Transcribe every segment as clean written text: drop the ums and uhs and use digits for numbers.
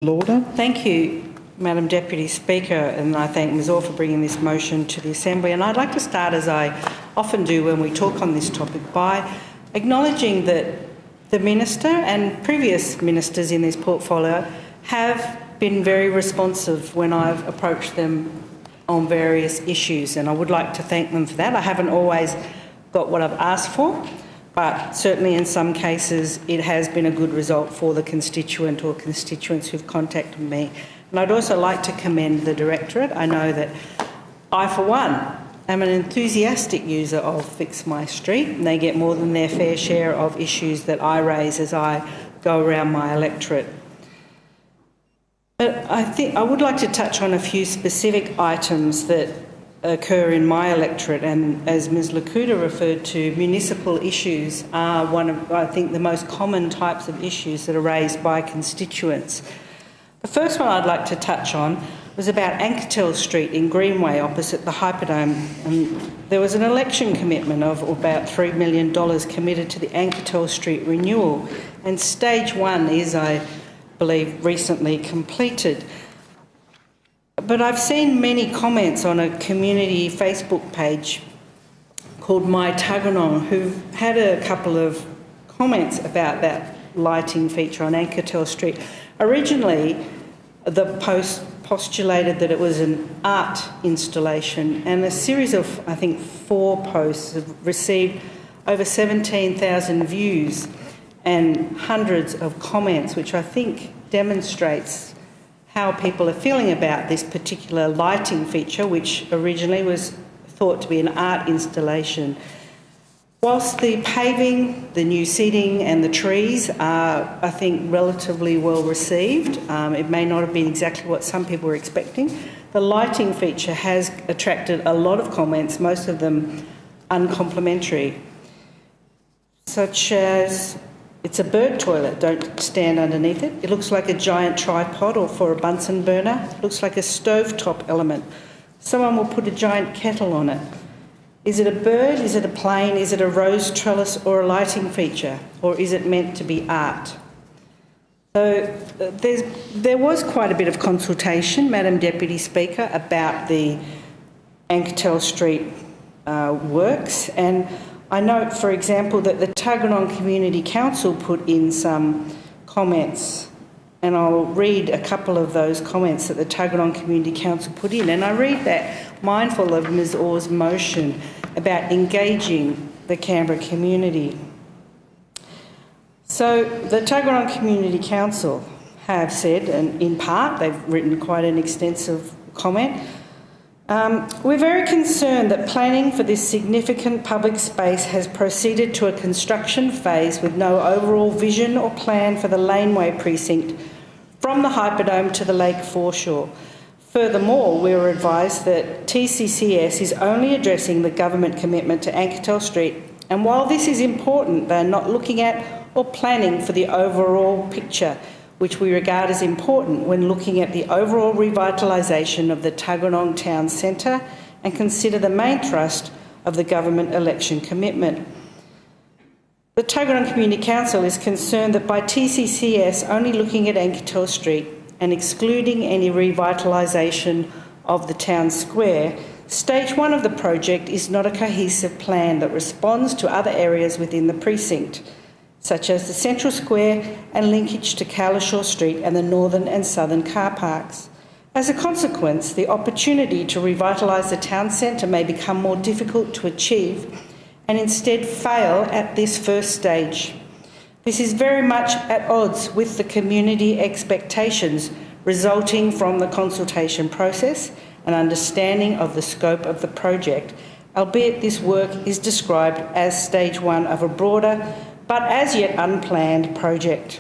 Lauder. Thank you, Madam Deputy Speaker, and I thank Ms Orr for bringing this motion to the Assembly. And I'd like to start, as I often do when we talk on this topic, by acknowledging that the Minister and previous ministers in this portfolio have been very responsive when I've approached them on various issues, and I would like to thank them for that. I haven't always got what I've asked for, but certainly in some cases it has been a good result for the constituent or constituents who've contacted me. And I'd also like to commend the Directorate. I know that I, for one, am an enthusiastic user of Fix My Street, and they get more than their fair share of issues that I raise as I go around my electorate. But I would like to touch on a few specific items that occur in my electorate, and as Ms Lakuta referred to, municipal issues are one of, I think, the most common types of issues that are raised by constituents. The first one I'd like to touch on was about Anketel Street in Greenway opposite the Hyperdome. And there was an election commitment of about $3 million committed to the Anketel Street renewal, and stage one is, I believe, recently completed. But I've seen many comments on a community Facebook page called My Tuggeranong, who had a couple of comments about that lighting feature on Anketel Street. Originally, the post postulated that it was an art installation, and a series of, I think, 4 posts have received over 17,000 views and hundreds of comments, which I think demonstrates how people are feeling about this particular lighting feature, which originally was thought to be an art installation. Whilst the paving, the new seating and the trees are, I think, relatively well received, it may not have been exactly what some people were expecting, the lighting feature has attracted a lot of comments, most of them uncomplimentary, such as, "It's a bird toilet, don't stand underneath it. It looks like a giant tripod or for a Bunsen burner. It looks like a stovetop element. Someone will put a giant kettle on it. Is it a bird? Is it a plane? Is it a rose trellis or a lighting feature? Or is it meant to be art?" So there was quite a bit of consultation, Madam Deputy Speaker, about the Anketel Street works, and I note, for example, that the Tuggeranong Community Council put in some comments, and I'll read a couple of those comments that the Tuggeranong Community Council put in, and I read that mindful of Ms Orr's motion about engaging the Canberra community. So the Tuggeranong Community Council have said, and in part they've written quite an extensive comment, "We're very concerned that planning for this significant public space has proceeded to a construction phase with no overall vision or plan for the laneway precinct from the Hyperdome to the lake foreshore. Furthermore, we were advised that TCCS is only addressing the government commitment to Anketel Street, and while this is important, they're not looking at or planning for the overall picture, which we regard as important when looking at the overall revitalisation of the Tuggeranong Town Centre and consider the main thrust of the government election commitment. The Tuggeranong Community Council is concerned that by TCCS only looking at Anketel Street and excluding any revitalisation of the town square, stage one of the project is not a cohesive plan that responds to other areas within the precinct, such as the central square and linkage to Cowlishaw Street and the northern and southern car parks. As a consequence, the opportunity to revitalise the town centre may become more difficult to achieve and instead fail at this first stage. This is very much at odds with the community expectations resulting from the consultation process and understanding of the scope of the project, albeit this work is described as stage one of a broader but as yet unplanned project.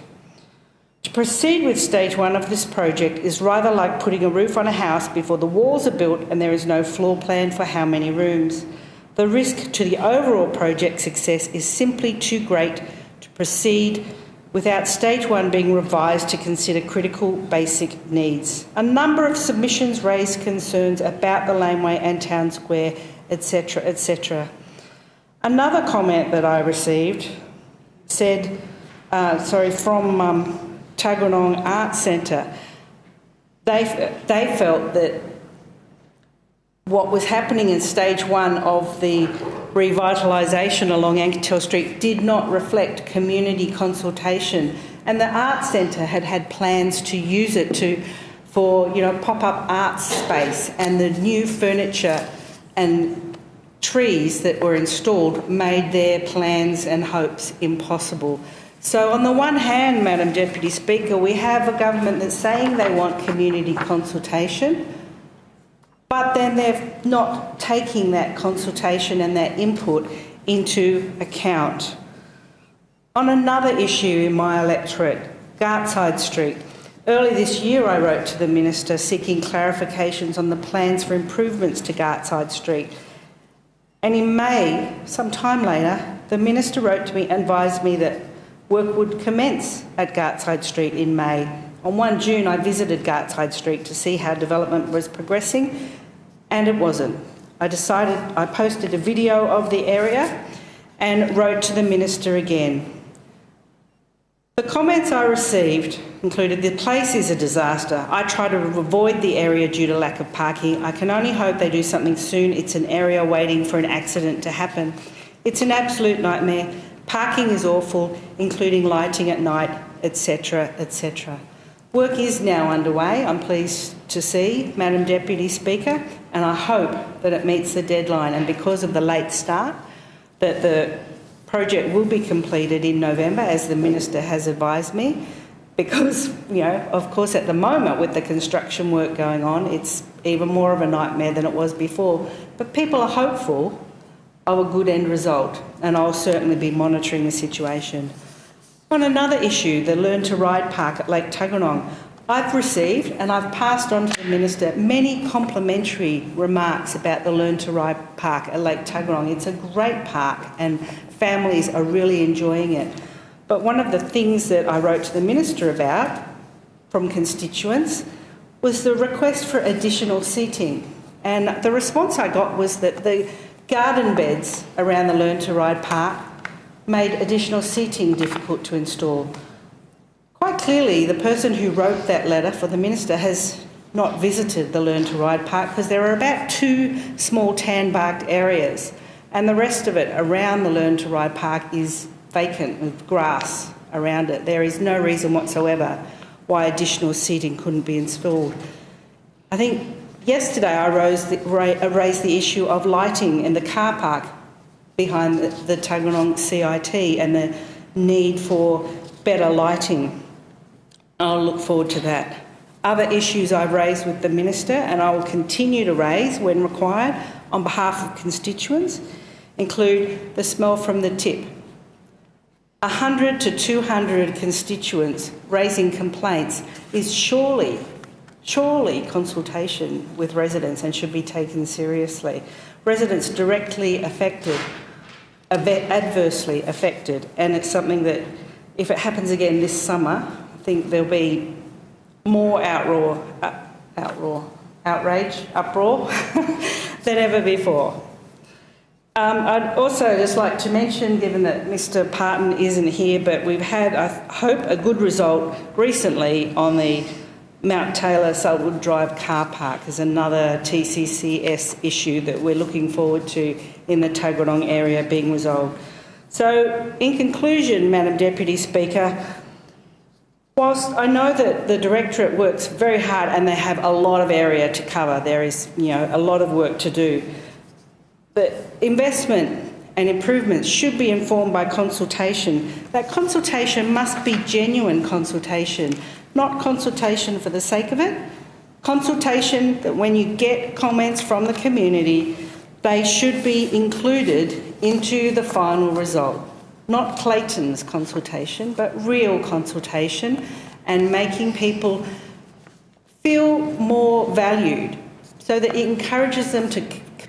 To proceed with stage one of this project is rather like putting a roof on a house before the walls are built and there is no floor plan for how many rooms. The risk to the overall project success is simply too great to proceed without stage one being revised to consider critical basic needs. A number of submissions raised concerns about the laneway and town square, etc., etc. Another comment that I received said, from Tuggeranong Arts Centre, they felt that what was happening in stage 1 of the revitalisation along Anketel Street did not reflect community consultation, and the Arts Centre had plans to use it for pop-up arts space, and the new furniture and trees that were installed made their plans and hopes impossible. So on the one hand, Madam Deputy Speaker, we have a government that's saying they want community consultation, but then they're not taking that consultation and that input into account. On another issue in my electorate, Gartside Street, early this year I wrote to the Minister seeking clarifications on the plans for improvements to Gartside Street. And in May, some time later, the Minister wrote to me and advised me that work would commence at Gartside Street in May. On 1 June, I visited Gartside Street to see how development was progressing, and it wasn't. I posted a video of the area and wrote to the Minister again. The comments I received included, "The place is a disaster. I try to avoid the area due to lack of parking. I can only hope they do something soon. It's an area waiting for an accident to happen. It's an absolute nightmare. Parking is awful, including lighting at night, etc., etc." Work is now underway, I'm pleased to see, Madam Deputy Speaker, and I hope that it meets the deadline, and because of the late start, that the project will be completed in November, as the Minister has advised me, because, of course, at the moment with the construction work going on, it's even more of a nightmare than it was before. But people are hopeful of a good end result, and I'll certainly be monitoring the situation. On another issue, the Learn to Ride Park at Lake Tuggeranong, I've received and I've passed on to the Minister many complimentary remarks about the Learn to Ride Park at Lake Tuggeranong. It's a great park and families are really enjoying it. But one of the things that I wrote to the Minister about from constituents was the request for additional seating. And the response I got was that the garden beds around the Learn to Ride Park made additional seating difficult to install. Quite clearly, the person who wrote that letter for the Minister has not visited the Learn to Ride Park, because there are about 2 small tan-barked areas, and the rest of it around the Learn to Ride Park is vacant with grass around it. There is no reason whatsoever why additional seating couldn't be installed. I think yesterday I raised the issue of lighting in the car park behind the Tuggeranong CIT and the need for better lighting. I'll look forward to that. Other issues I've raised with the Minister, and I will continue to raise when required on behalf of constituents, include the smell from the tip. 100 to 200 constituents raising complaints is surely consultation with residents and should be taken seriously. Residents directly affected, adversely affected, and it's something that, if it happens again this summer, I think there'll be more uproar than ever before. I'd also just like to mention, given that Mr Parton isn't here, but we've had, I hope, a good result recently on the Mount Taylor Saltwood Drive car park as another TCCS issue that we're looking forward to in the Tuggeranong area being resolved. So, in conclusion, Madam Deputy Speaker, whilst I know that the Directorate works very hard and they have a lot of area to cover, there is, a lot of work to do, but investment and improvements should be informed by consultation. That consultation must be genuine consultation, not consultation for the sake of it. Consultation that when you get comments from the community, they should be included into the final result. Not Clayton's consultation, but real consultation, and making people feel more valued so that it encourages them to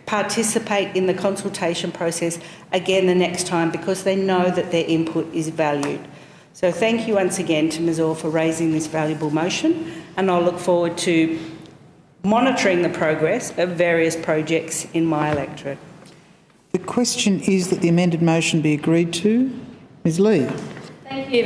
participate in the consultation process again the next time, because they know that their input is valued. So thank you once again to Ms Orr for raising this valuable motion, and I'll look forward to monitoring the progress of various projects in my electorate. The question is that the amended motion be agreed to. Ms Lee. Thank you.